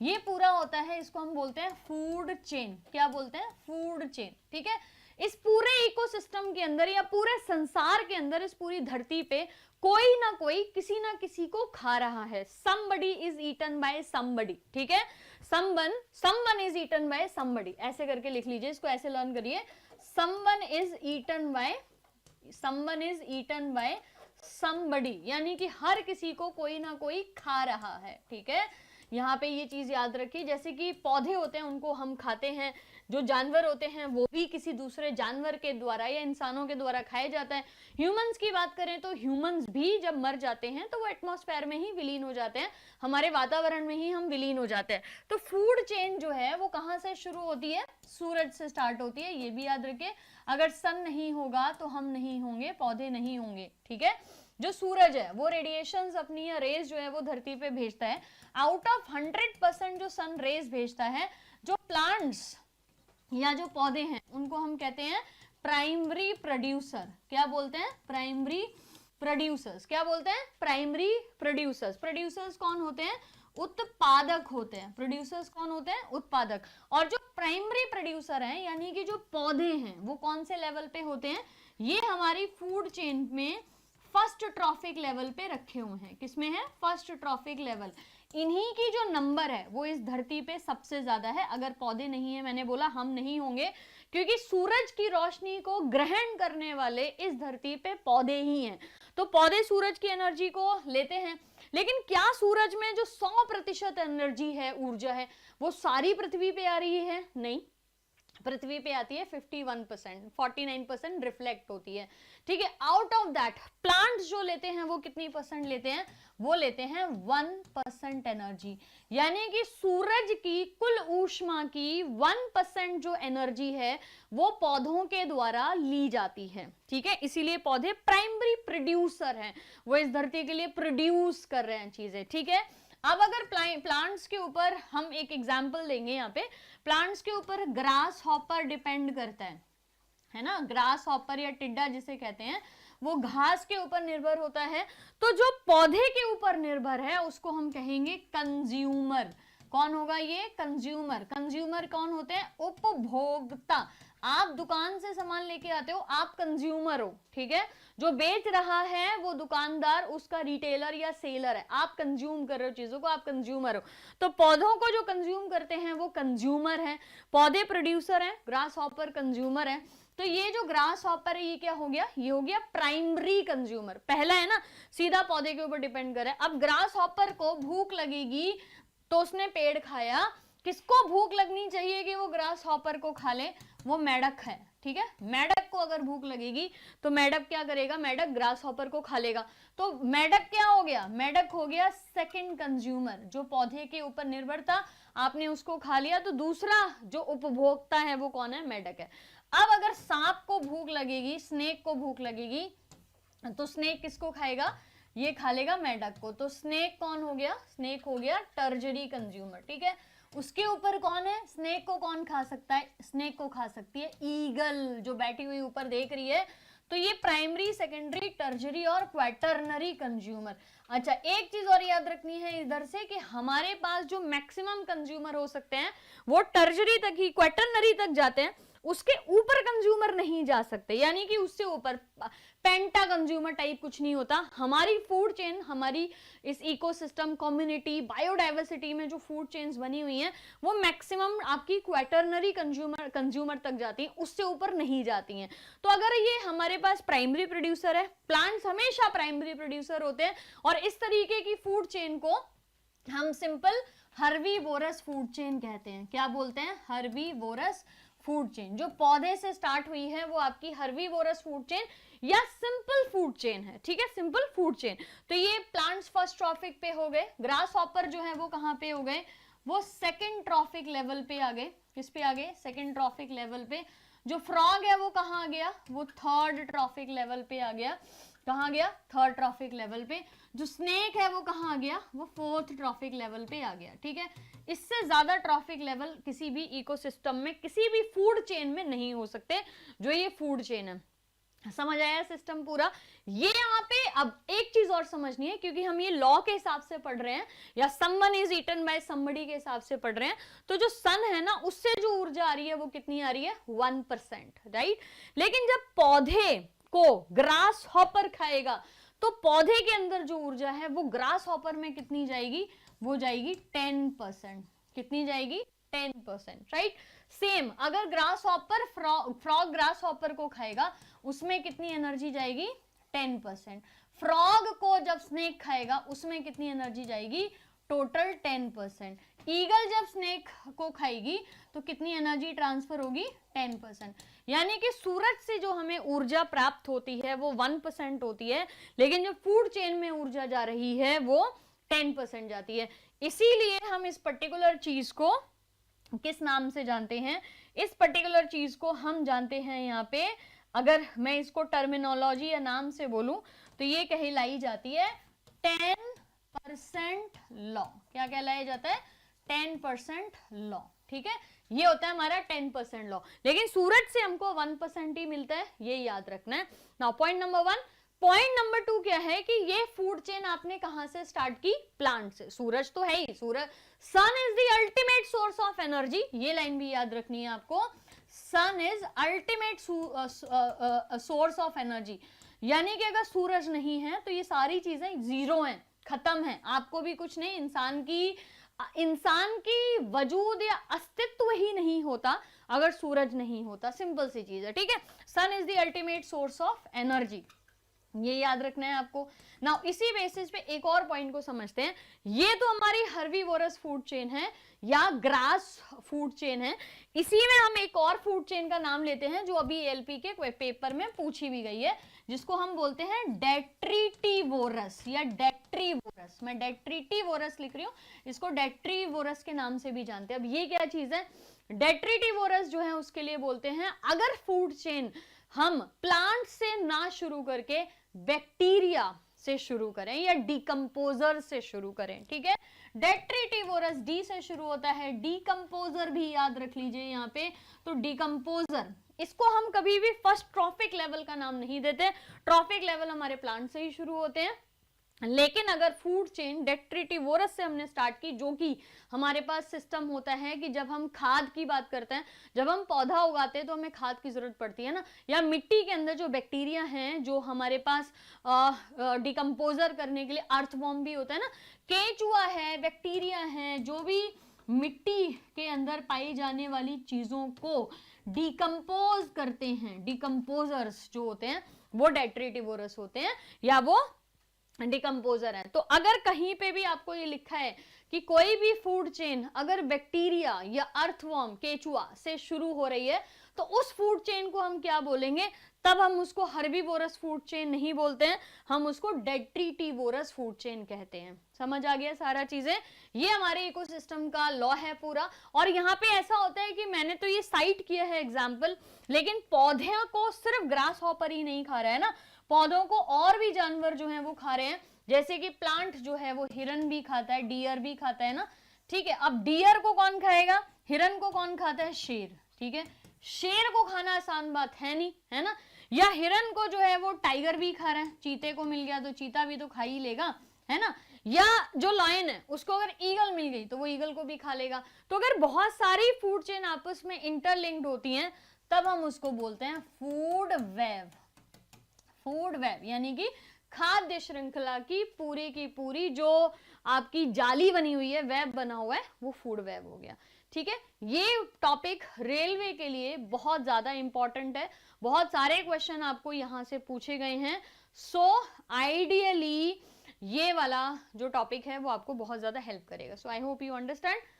ये पूरा होता है, इसको हम बोलते हैं फूड चेन। क्या बोलते हैं? Food chain. ठीक है, इस पूरे इकोसिस्टम के अंदर या पूरे संसार के अंदर, इस पूरी धरती पे कोई ना कोई किसी ना किसी को खा रहा है। somebody is eaten by somebody। ठीक है, someone is eaten by somebody, ऐसे करके लिख लीजिए, इसको ऐसे लर्न करिए। someone is eaten by somebody, यानी कि हर किसी को कोई ना कोई खा रहा है। ठीक है, यहाँ पे ये चीज याद रखिए, जैसे कि पौधे होते हैं उनको हम खाते हैं, जो जानवर होते हैं वो भी किसी दूसरे जानवर के द्वारा या इंसानों के द्वारा खाए जाता है। ह्यूमंस की बात करें तो ह्यूमंस भी जब मर जाते हैं तो वो एटमॉस्फेयर में ही विलीन हो जाते हैं, हमारे वातावरण में ही हम विलीन हो जाते हैं। तो फूड चेन जो है वो कहाँ से शुरू होती है? सूरज से स्टार्ट होती है, ये भी याद रखिए। अगर सन नहीं होगा तो हम नहीं होंगे, पौधे नहीं होंगे। ठीक है, जो सूरज है वो रेडिएशंस अपनी या रेज जो है वो धरती पे भेजता है। आउट ऑफ 100% जो सन रेज भेजता है, जो प्लांट्स या जो पौधे हैं उनको हम कहते हैं प्राइमरी प्रोड्यूसर। क्या बोलते हैं? Primary producers. क्या बोलते हैं? Primary producers. प्रोड्यूसर्स कौन होते हैं? उत्पादक होते हैं। प्रोड्यूसर्स कौन होते हैं? उत्पादक। और जो प्राइमरी प्रोड्यूसर हैं यानी कि जो पौधे हैं वो कौन से लेवल पे होते हैं? ये हमारी फूड चेन में फर्स्ट ट्रॉफिक लेवल पे रखे हुए हैं। किसमें है? First trophic level. इन्हीं की जो नंबर है वो इस धरती पे सबसे ज्यादा है। अगर पौधे नहीं है, मैंने बोला हम नहीं होंगे, क्योंकि सूरज की रोशनी को ग्रहण करने वाले इस धरती पे पौधे ही हैं। तो पौधे सूरज की एनर्जी को लेते हैं, लेकिन क्या सूरज में जो 100% एनर्जी है, ऊर्जा है, वो सारी पृथ्वी पे आ रही है? नहीं, पृथ्वी पे आती है 51%, 49% रिफ्लेक्ट होती है। ठीक है, आउट ऑफ दैट प्लांट्स जो लेते हैं वो कितनी परसेंट लेते हैं? वो लेते हैं 1% एनर्जी, यानी कि सूरज की कुल ऊष्मा की 1% जो एनर्जी है वो पौधों के द्वारा ली जाती है। ठीक है, इसीलिए पौधे प्राइमरी प्रोड्यूसर हैं, वो इस धरती के लिए प्रोड्यूस कर रहे हैं चीजें। ठीक है, अब अगर प्लांट्स के ऊपर हम एक एग्जांपल देंगे, यहाँ पे प्लांट्स के ऊपर ग्रास हॉपर डिपेंड करता है ना, ग्रास हॉपर या टिड्डा जिसे कहते हैं, वो घास के ऊपर निर्भर होता है। तो जो पौधे के ऊपर निर्भर है उसको हम कहेंगे कंज्यूमर। कौन होगा ये? कंज्यूमर। कंज्यूमर कौन होते हैं? उपभोक्ता। आप दुकान से सामान लेके आते हो, आप कंज्यूमर हो। ठीक है, जो बेच रहा है वो दुकानदार, उसका रिटेलर या सेलर है। आप कंज्यूम कर रहे हो चीजों को, आप कंज्यूमर हो। तो पौधों को जो कंज्यूम करते हैं वो कंज्यूमर हैं, पौधे प्रोड्यूसर हैं, ग्रास हॉपर कंज्यूमर है। तो ये जो ग्रास हॉपर है ये क्या हो गया? ये हो गया प्राइमरी कंज्यूमर। पहला है ना, सीधा पौधे के ऊपर डिपेंड करे। अब ग्रास हॉपर को भूख लगेगी तो उसने पेड़ खाया। किसको भूख लगनी चाहिए कि वो ग्रास हॉपर को खा ले? वो मेढक है। ठीक है, मेढक को अगर भूख लगेगी तो मेढक क्या करेगा? मेढक ग्रास हॉपर को खा लेगा। तो मेढक क्या हो गया? मेढक हो गया सेकंड कंज्यूमर। जो पौधे के ऊपर निर्भर था, आपने उसको खा लिया, तो दूसरा जो उपभोक्ता है वो कौन है? मेढक है। अब अगर सांप को भूख लगेगी, स्नेक को भूख लगेगी, तो स्नेक किसको खाएगा? ये खा लेगा मेढक को। तो स्नेक कौन हो गया? स्नेक हो गया टर्जरी कंज्यूमर। ठीक है, उसके ऊपर कौन है? स्नेक को कौन खा सकता है? स्नेक को खा सकती है ईगल, जो बैठी हुई ऊपर देख रही है। तो ये प्राइमरी, सेकेंडरी, टर्जरी और क्वाटरनरी कंज्यूमर। अच्छा, एक चीज और याद रखनी है इधर से कि हमारे पास जो मैक्सिमम कंज्यूमर हो सकते हैं वो टर्जरी तक ही, क्वाटरनरी तक जाते हैं, उसके ऊपर कंज्यूमर नहीं जा सकते। यानी कि उससे ऊपर पेंटा कंज्यूमर टाइप कुछ नहीं होता। हमारी फूड चेन, हमारी इस इकोसिस्टम, कम्युनिटी, बायोडाइवर्सिटी में जो फूड चेन्स बनी हुई हैं वो मैक्सिमम आपकी क्वाटरनरी कंज्यूमर तक जाती हैं, उससे ऊपर नहीं जाती हैं। तो अगर ये हमारे पास प्राइमरी प्रोड्यूसर है, प्लांट्स हमेशा प्राइमरी प्रोड्यूसर होते हैं, और इस तरीके की फूड चेन को हम सिंपल हर्बीवोरस फूड चेन कहते हैं। क्या बोलते हैं? Herbivorous food chain. जो पौधे से स्टार्ट हुई है वो आपकी हर्बीवोरस फूड चेन या सिंपल फूड चेन है। ठीक है, सिंपल फूड चेन। तो ये प्लांट्स फर्स्ट ट्रॉफिक पे हो गए, ग्रास हॉपर जो है वो कहां पे हो गए? वो सेकंड ट्रॉफिक लेवल पे आ गए। किस पे आ गए? सेकंड ट्रॉफिक लेवल पे। जो फ्रॉग है वो कहां आ गया? वो थर्ड ट्रॉफिक लेवल पे आ गया। कहां गया? थर्ड ट्रॉफिक लेवल पे। जो स्नेक है वो कहां आ गया? वो फोर्थ ट्रॉफिक लेवल पे आ गया। ठीक है, इससे ज्यादा ट्रॉफिक लेवल किसी भी इकोसिस्टम में, किसी भी फूड चेन में नहीं हो सकते, जो ये फूड चेन है। समझ आया सिस्टम पूरा। ये यहाँ पे अब एक चीज और समझनी है, क्योंकि हम ये लॉ के हिसाब से पढ़ रहे हैं या someone is eaten by somebody के हिसाब से पढ़ रहे हैं, तो जो सन है ना उससे जो ऊर्जा आ रही है वो कितनी आ रही है, 1%, राइट। लेकिन जब पौधे को ग्रास हॉपर खाएगा तो पौधे के अंदर जो ऊर्जा है वो ग्रास हॉपर में कितनी जाएगी, वो जाएगी 10%। कितनी जाएगी, 10%, राइट। सेम अगर grass hopper frog grass hopper को खाएगा उसमें कितनी एनर्जी जाएगी, 10%। फ्रॉग को जब स्नेक खाएगा उसमें कितनी एनर्जी जाएगी, टोटल 10%। ईगल जब स्नेक को खाएगी तो कितनी एनर्जी ट्रांसफर होगी, 10%। यानी कि सूरज से जो हमें ऊर्जा प्राप्त होती है वो 1% होती है, लेकिन जो फूड चेन में ऊर्जा जा रही है वो 10% जाती है। इसीलिए हम इस पर्टिकुलर चीज को किस नाम से जानते हैं, इस पर्टिकुलर चीज को हम जानते हैं यहाँ पे, अगर मैं इसको टर्मिनोलॉजी या नाम से बोलूं तो ये कहलाई जाती है 10% लॉ। क्या कहलाया जाता है, 10% लॉ, ठीक है। ये होता है हमारा 10% लॉ, लेकिन सूरज से हमको 1% ही मिलता है, ये याद रखना है। Now point number 1। Point number 2 क्या है कि ये फूड चेन आपने कहां से स्टार्ट की, प्लांट से। सूरज तो है ही, सूरज, sun is the ultimate source of energy, ये लाइन भी याद रखनी है आपको। Sun is ultimate source of energy, यानी कि अगर सूरज नहीं है तो ये सारी चीजें जीरो हैं, खत्म है, आपको भी कुछ नहीं, इंसान की वजूद या अस्तित्व ही नहीं होता अगर सूरज नहीं होता। सिंपल सी चीज है, ठीक है। Sun is the ultimate source of energy, ये याद रखना है आपको। नाउ इसी बेसिस पे एक और पॉइंट को समझते हैं। ये तो हमारी हर्बीवोरस फूड चेन है या ग्रास फूड चेन है। इसी में हम एक और फूड चेन का नाम लेते हैं जो अभी एलपी के पेपर में पूछी भी गई है, जिसको हम बोलते हैं डेट्रीटिवोरस या डेट्रीवोरस। मैं डेट्रीटिवोरस लिख रही हूँ, इसको डेट्रीवोरस के नाम से भी जानते हैं। अब ये क्या चीज है, डेट्रीटिवोरस जो है उसके लिए बोलते हैं अगर फूड चेन हम प्लांट से ना शुरू करके बैक्टीरिया से शुरू करें या डिकम्पोजर से शुरू करें, ठीक है। डेट्रीटिवोरस डी से शुरू होता है, डिकम्पोजर भी याद रख लीजिए यहाँ पे। तो डिकम्पोजर, इसको हम कभी भी फर्स्ट ट्रॉफिक लेवल का नाम नहीं देते, ट्रॉफिक लेवल हमारे प्लांट से ही शुरू होते हैं। लेकिन अगर फूड चेन डेट्रीटिवोरस से हमने स्टार्ट की, जो कि हमारे पास सिस्टम होता है कि जब हम खाद की बात करते हैं, जब हम पौधा उगाते हैं तो हमें खाद की जरूरत पड़ती है ना, या मिट्टी के अंदर जो बैक्टीरिया हैं जो हमारे पास डिकम्पोजर करने के लिए अर्थवॉर्म भी होता है ना, केचुआ है, बैक्टीरिया है, जो भी मिट्टी के अंदर पाई जाने वाली चीजों को डिकम्पोज करते हैं, डिकम्पोजर्स जो होते हैं वो डेट्रीटिवोरस होते हैं या वो डिकम्पोजर है। तो अगर कहीं पे भी आपको ये लिखा है कि कोई भी फूड चेन अगर बैक्टीरिया या अर्थवॉर्म, केचुआ से शुरू हो रही है तो उस फूड चेन को हम क्या बोलेंगे, तब हम उसको हर्बीवोरस फूड चेन नहीं बोलते हैं, हम उसको डेट्रीटिवोरस फूड चेन कहते हैं। समझ आ गया सारा चीजें, ये हमारे इकोसिस्टम का लॉ है पूरा। और यहाँ पे ऐसा होता है कि मैंने तो ये साइट किया है एग्जाम्पल, लेकिन पौधे को सिर्फ ग्रास हॉपर ही नहीं खा रहा है ना, पौधों को और भी जानवर जो हैं वो खा रहे हैं। जैसे कि प्लांट जो है वो हिरन भी खाता है, डियर भी खाता है ना, ठीक है। अब डियर को कौन खाएगा, हिरन को कौन खाता है, शेर, ठीक है। शेर को खाना आसान बात है नहीं, है ना। या हिरन को जो है वो टाइगर भी खा रहा है, चीते को मिल गया तो चीता भी तो खा ही लेगा, है ना। या जो लायन है उसको अगर ईगल मिल गई तो वो ईगल को भी खा लेगा। तो अगर बहुत सारी फूड चेन आपस में इंटरलिंक्ड होती हैं तब हम उसको बोलते हैं फूड वेव। फूड वेब यानी कि खाद्य श्रृंखला की पूरी जो आपकी जाली बनी हुई है, वेब बना हुआ है, वो फूड वेब हो गया, ठीक है। ये टॉपिक रेलवे के लिए बहुत ज्यादा इंपॉर्टेंट है, बहुत सारे क्वेश्चन आपको यहां से पूछे गए हैं। सो आइडियली ये वाला जो टॉपिक है वो आपको बहुत ज्यादा हेल्प करेगा। सो आई होप यू अंडरस्टैंड।